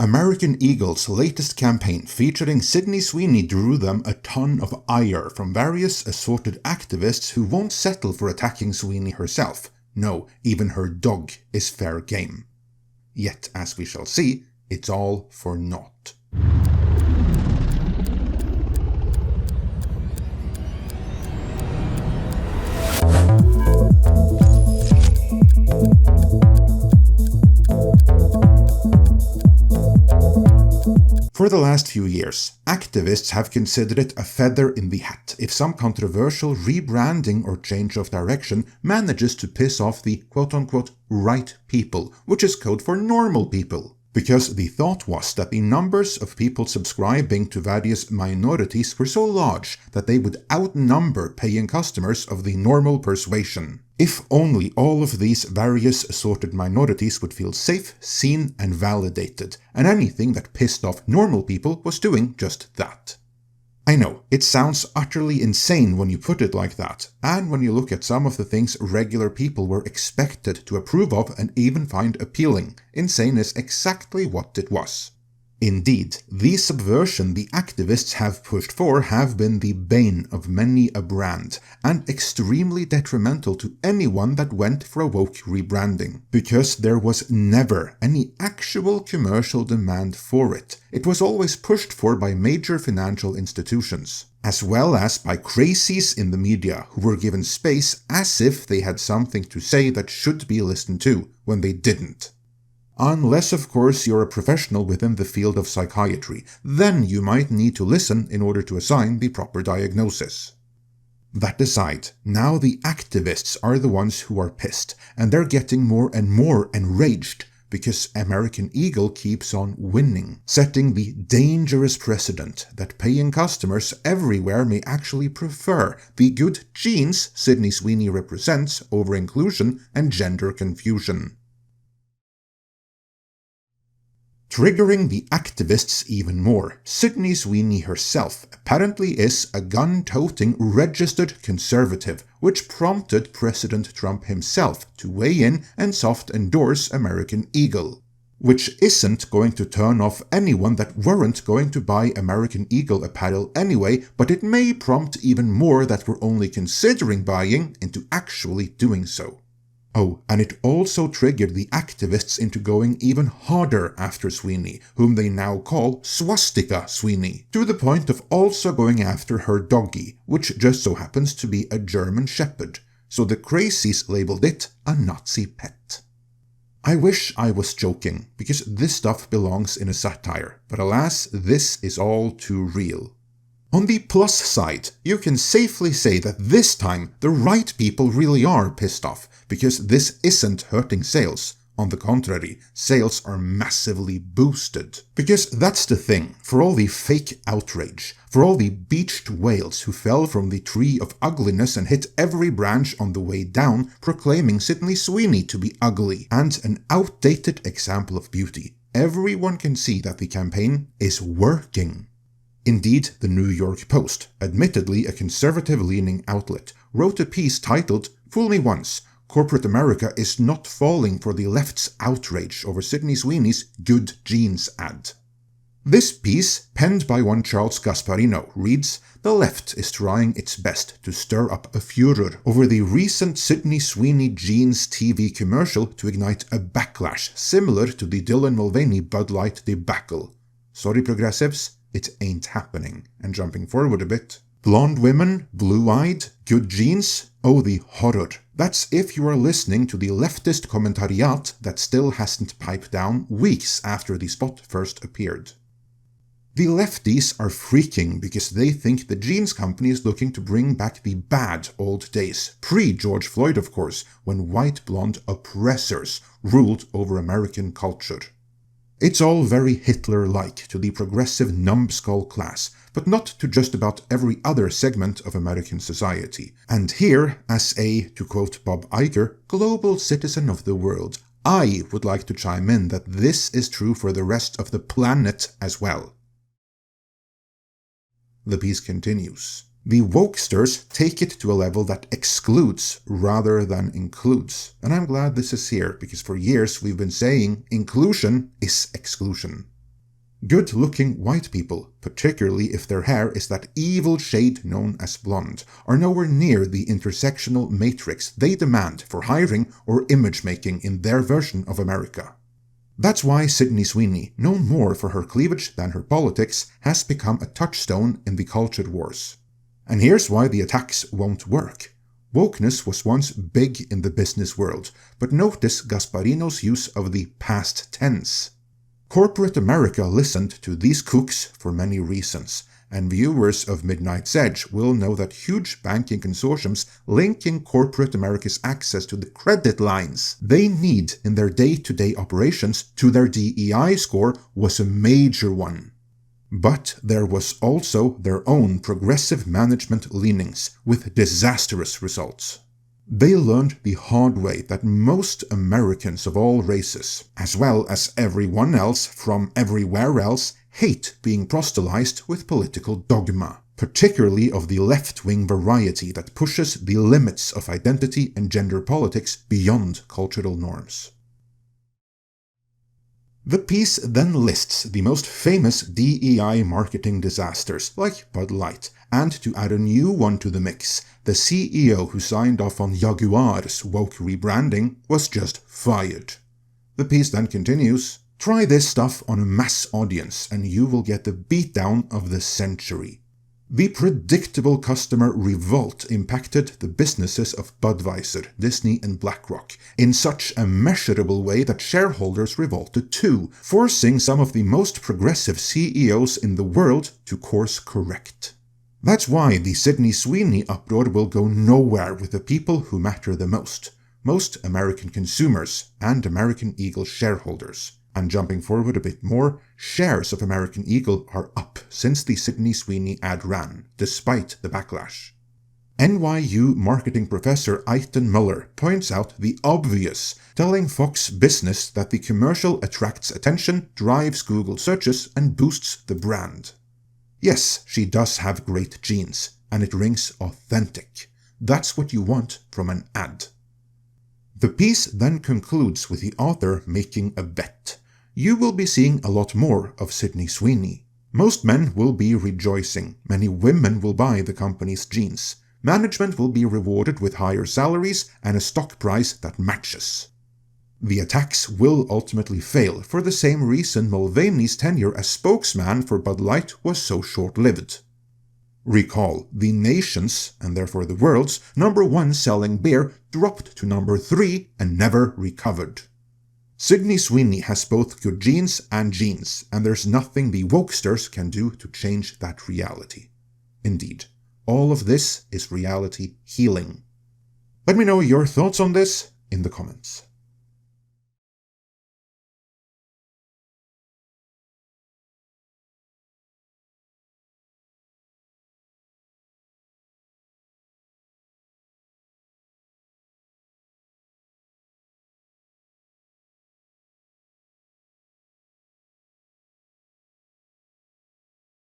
American Eagle's latest campaign featuring Sydney Sweeney drew them a ton of ire from various assorted activists who won't settle for attacking Sweeney herself. No, even her dog is fair game. Yet, as we shall see, it's all for naught. For the last few years, activists have considered it a feather in the hat if some controversial rebranding or change of direction manages to piss off the quote-unquote right people, which is code for normal people. Because the thought was that the numbers of people subscribing to various minorities were so large that they would outnumber paying customers of the normal persuasion. If only all of these various assorted minorities would feel safe, seen, and validated, and anything that pissed off normal people was doing just that. I know, it sounds utterly insane when you put it like that, and when you look at some of the things regular people were expected to approve of and even find appealing, insane is exactly what it was. Indeed, the subversion the activists have pushed for have been the bane of many a brand, and extremely detrimental to anyone that went for a woke rebranding, because there was never any actual commercial demand for it. It was always pushed for by major financial institutions, as well as by crazies in the media who were given space as if they had something to say that should be listened to, when they didn't. Unless, of course, you're a professional within the field of psychiatry, then you might need to listen in order to assign the proper diagnosis. That aside, now the activists are the ones who are pissed, and they're getting more and more enraged because American Eagle keeps on winning, setting the dangerous precedent that paying customers everywhere may actually prefer the good genes Sydney Sweeney represents over inclusion and gender confusion. Triggering the activists even more, Sydney Sweeney herself apparently is a gun-toting registered conservative, which prompted President Trump himself to weigh in and soft endorse American Eagle. Which isn't going to turn off anyone that weren't going to buy American Eagle apparel anyway, but it may prompt even more that were only considering buying into actually doing so. Oh, and it also triggered the activists into going even harder after Sweeney, whom they now call Swastika Sweeney, to the point of also going after her doggy, which just so happens to be a German Shepherd, so the crazies labeled it a Nazi pet. I wish I was joking, because this stuff belongs in a satire, but alas, this is all too real. On the plus side, you can safely say that this time the right people really are pissed off, because this isn't hurting sales. On the contrary, sales are massively boosted. Because that's the thing, for all the fake outrage, for all the beached whales who fell from the tree of ugliness and hit every branch on the way down, proclaiming Sydney Sweeney to be ugly and an outdated example of beauty, everyone can see that the campaign is working. Indeed, the New York Post, admittedly a conservative-leaning outlet, wrote a piece titled, "Fool Me Once, Corporate America is not falling for the left's outrage over Sydney Sweeney's Good Genes ad." This piece, penned by one Charles Gasparino, reads, "The left is trying its best to stir up a furor over the recent Sydney Sweeney Jeans TV commercial to ignite a backlash similar to the Dylan Mulvaney Bud Light debacle. Sorry progressives, it ain't happening." And jumping forward a bit, "Blonde women, blue-eyed, good genes, oh the horror. That's if you are listening to the leftist commentariat that still hasn't piped down weeks after the spot first appeared." The lefties are freaking because they think the jeans company is looking to bring back the bad old days, pre-George Floyd of course, when white blonde oppressors ruled over American culture. It's all very Hitler-like to the progressive numbskull class, but not to just about every other segment of American society. And here, as a, to quote Bob Iger, global citizen of the world, I would like to chime in that this is true for the rest of the planet as well. The piece continues. The wokesters take it to a level that excludes rather than includes. And I'm glad this is here, because for years we've been saying inclusion is exclusion. Good-looking white people, particularly if their hair is that evil shade known as blonde, are nowhere near the intersectional matrix they demand for hiring or image-making in their version of America. That's why Sydney Sweeney, known more for her cleavage than her politics, has become a touchstone in the culture wars. And here's why the attacks won't work. Wokeness was once big in the business world, but notice Gasparino's use of the past tense. Corporate America listened to these kooks for many reasons, and viewers of Midnight's Edge will know that huge banking consortiums linking corporate America's access to the credit lines they need in their day-to-day operations to their DEI score was a major one. But there was also their own progressive management leanings, with disastrous results. They learned the hard way that most Americans of all races, as well as everyone else from everywhere else, hate being proselytized with political dogma, particularly of the left-wing variety that pushes the limits of identity and gender politics beyond cultural norms. The piece then lists the most famous DEI marketing disasters, like Bud Light, and to add a new one to the mix, the CEO who signed off on Jaguar's woke rebranding was just fired. The piece then continues, "Try this stuff on a mass audience and you will get the beatdown of the century." The predictable customer revolt impacted the businesses of Budweiser, Disney and BlackRock in such a measurable way that shareholders revolted too, forcing some of the most progressive CEOs in the world to course correct. That's why the Sydney Sweeney uproar will go nowhere with the people who matter the most American consumers and American Eagle shareholders. And jumping forward a bit more, shares of American Eagle are up since the Sydney Sweeney ad ran, despite the backlash. NYU marketing professor Eitan Muller points out the obvious, telling Fox Business that the commercial attracts attention, drives Google searches, and boosts the brand. Yes, she does have great genes, and it rings authentic. That's what you want from an ad. The piece then concludes with the author making a bet. You will be seeing a lot more of Sydney Sweeney. Most men will be rejoicing, many women will buy the company's jeans, management will be rewarded with higher salaries and a stock price that matches. The attacks will ultimately fail for the same reason Mulvaney's tenure as spokesman for Bud Light was so short-lived. Recall, the nation's, and therefore the world's, #1 selling beer dropped to #3 and never recovered. Sydney Sweeney has both good genes, and there's nothing the wokesters can do to change that reality. Indeed, all of this is reality healing. Let me know your thoughts on this in the comments.